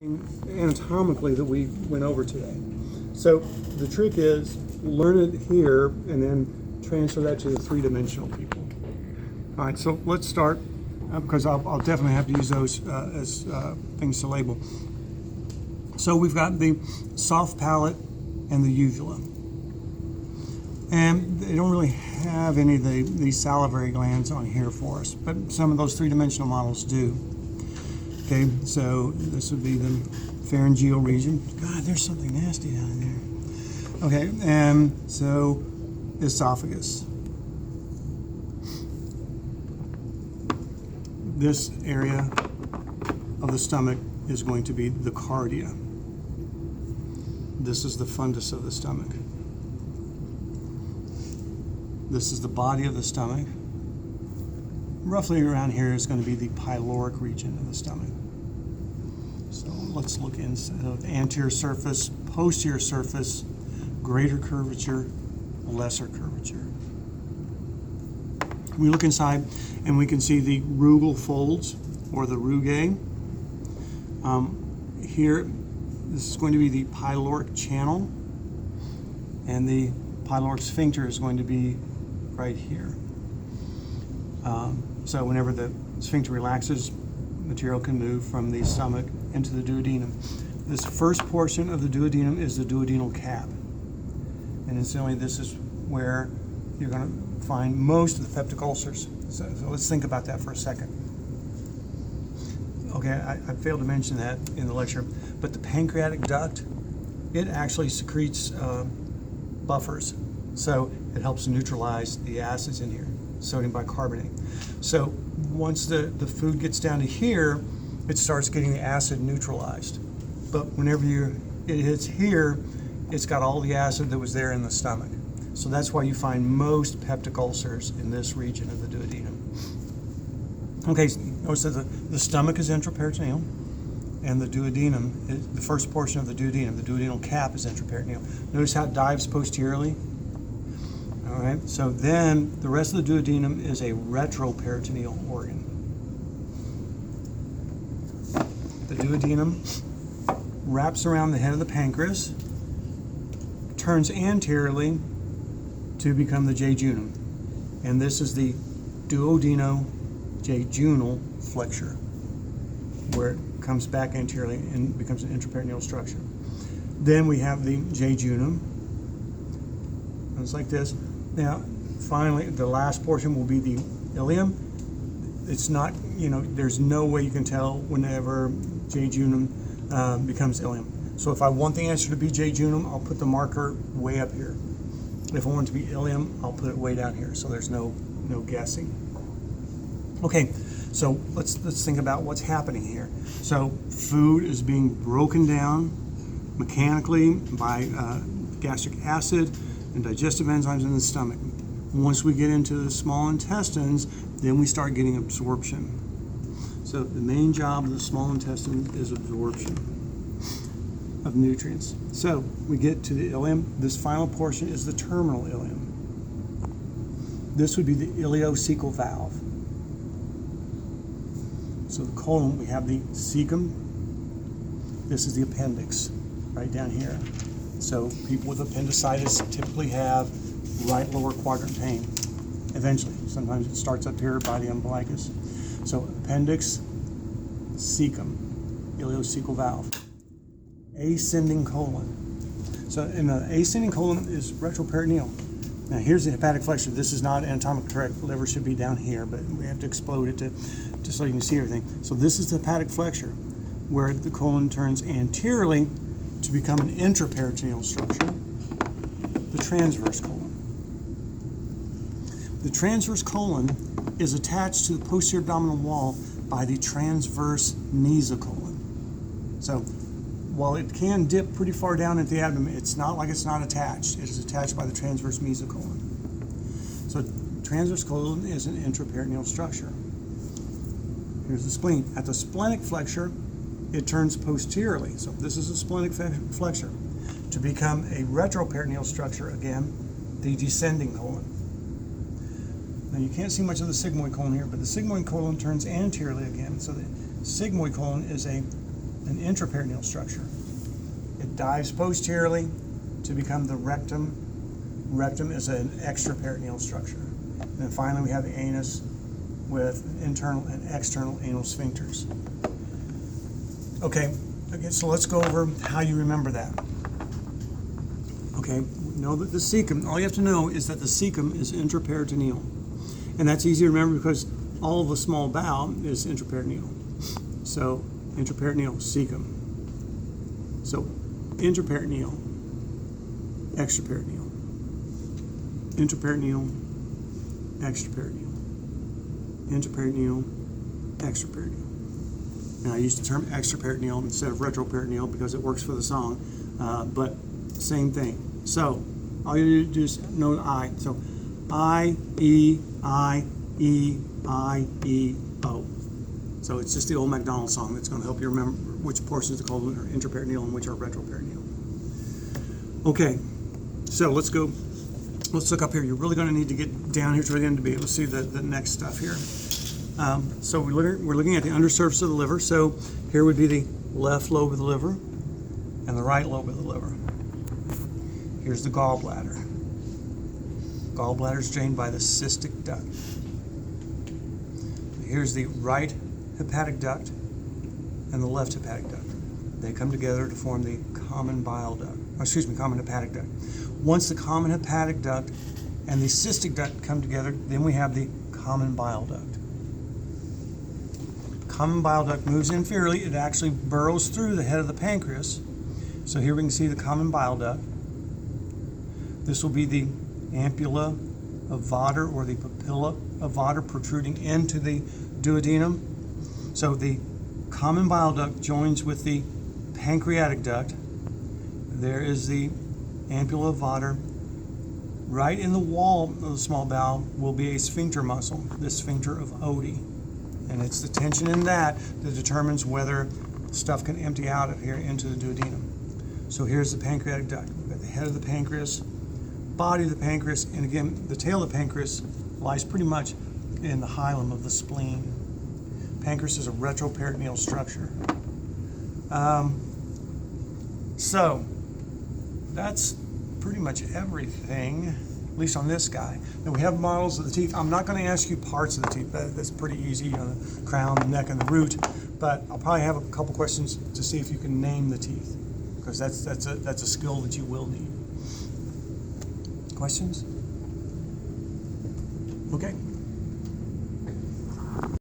anatomically that we went over today. So the trick is learn it here and then transfer that to the three-dimensional people. All right, so let's start because I'll definitely have to use those as things to label. So we've got the soft palate and the uvula. And they don't really have any of these salivary glands on here for us, but some of those three-dimensional models do. Okay, so this would be the pharyngeal region. God, there's something nasty down there. Okay, and so esophagus. This area of the stomach is going to be the cardia. This is the fundus of the stomach. This is the body of the stomach. Roughly around here is going to be the pyloric region of the stomach. So let's look inside of anterior surface, posterior surface, greater curvature, lesser curvature. We look inside and we can see the rugal folds or the rugae. Here, this is going to be the pyloric channel, and the pyloric sphincter is going to be right here. So whenever the sphincter relaxes, material can move from the stomach into the duodenum. This first portion of the duodenum is the duodenal cap. And incidentally, this is where you're going to find most of the peptic ulcers. So let's think about that for a second. Okay, I failed to mention that in the lecture, but the pancreatic duct, it actually secretes buffers. So it helps to neutralize the acids in here, sodium bicarbonate. So once the food gets down to here, it starts getting the acid neutralized. But whenever it hits here, it's got all the acid that was there in the stomach. So that's why you find most peptic ulcers in this region of the duodenum. Okay, notice that the stomach is intraperitoneal, and the duodenum, the first portion of the duodenal cap is intraperitoneal. Notice how it dives posteriorly. All right, so then the rest of the duodenum is a retroperitoneal organ. The duodenum wraps around the head of the pancreas, turns anteriorly to become the jejunum. And this is the duodenojejunal flexure, where it comes back anteriorly and becomes an intraperitoneal structure. Then we have the jejunum. It's like this. Now, finally, the last portion will be the ileum. It's not, there's no way you can tell whenever jejunum becomes ileum. So if I want the answer to be jejunum, I'll put the marker way up here. If I want it to be ileum, I'll put it way down here, so there's no guessing. Okay, so let's think about what's happening here. So food is being broken down mechanically by gastric acid and digestive enzymes in the stomach. Once we get into the small intestines, then we start getting absorption. So the main job of the small intestine is absorption of nutrients. So we get to the ileum. This final portion is the terminal ileum. This would be the ileocecal valve. So the colon, we have the cecum. This is the appendix, right down here. So people with appendicitis typically have right lower quadrant pain. Eventually, sometimes it starts up here by the umbilicus. So appendix, cecum, ileocecal valve. Ascending colon. So in the ascending colon is retroperitoneal. Now here's the hepatic flexure. This is not anatomically correct. The liver should be down here, but we have to explode it just so you can see everything. So this is the hepatic flexure, where the colon turns anteriorly to become an intraperitoneal structure, the transverse colon. The transverse colon is attached to the posterior abdominal wall by the transverse mesocolon. So while it can dip pretty far down at the abdomen, it's not like it's not attached. It is attached by the transverse mesocolon. So transverse colon is an intraperitoneal structure. Here's the spleen. At the splenic flexure, it turns posteriorly. So this is a splenic flexure to become a retroperitoneal structure again, the descending colon. Now you can't see much of the sigmoid colon here, but the sigmoid colon turns anteriorly again. So the sigmoid colon is a an intraperitoneal structure. It dives posteriorly to become the rectum. Rectum is an extraperitoneal structure. And then finally we have the anus with internal and external anal sphincters. Okay, so let's go over how you remember that. Okay, know that the cecum, all you have to know is that the cecum is intraperitoneal. And that's easy to remember because all of the small bowel is intraperitoneal. So, intraperitoneal, cecum. So, intraperitoneal, extraperitoneal. Intraperitoneal, extraperitoneal. Intraperitoneal, extraperitoneal. Now I use the term extraperitoneal instead of retroperitoneal because it works for the song, but same thing. So all you do is know I. So I, E, I, E, I, E, O. So it's just the old McDonald's song that's going to help you remember which portions of the colon are intraperitoneal and which are retroperitoneal. Okay, so let's go. Let's look up here. You're really going to need to get down here to the end to be able to see the next stuff here. So we're looking at the undersurface of the liver. So here would be the left lobe of the liver and the right lobe of the liver. Here's the gallbladder. Gallbladder is drained by the cystic duct. Here's the right hepatic duct and the left hepatic duct. They come together to form the common bile duct. Common hepatic duct. Once the common hepatic duct and the cystic duct come together, then we have the common bile duct. Common bile duct moves inferiorly. It actually burrows through the head of the pancreas. So here we can see the common bile duct. This will be the ampulla of Vater or the papilla of Vater protruding into the duodenum. So the common bile duct joins with the pancreatic duct. There is the ampulla of Vater. Right in the wall of the small bowel will be a sphincter muscle, the sphincter of Oddi. And it's the tension in that determines whether stuff can empty out of here into the duodenum. So here's the pancreatic duct. We've got the head of the pancreas, body of the pancreas, and again, the tail of the pancreas lies pretty much in the hilum of the spleen. Pancreas is a retroperitoneal structure. So that's pretty much everything, at least on this guy. Now we have models of the teeth. I'm not going to ask you parts of the teeth. That's pretty easy, the crown, the neck, and the root. But I'll probably have a couple questions to see if you can name the teeth, because that's a skill that you will need. Questions? Okay.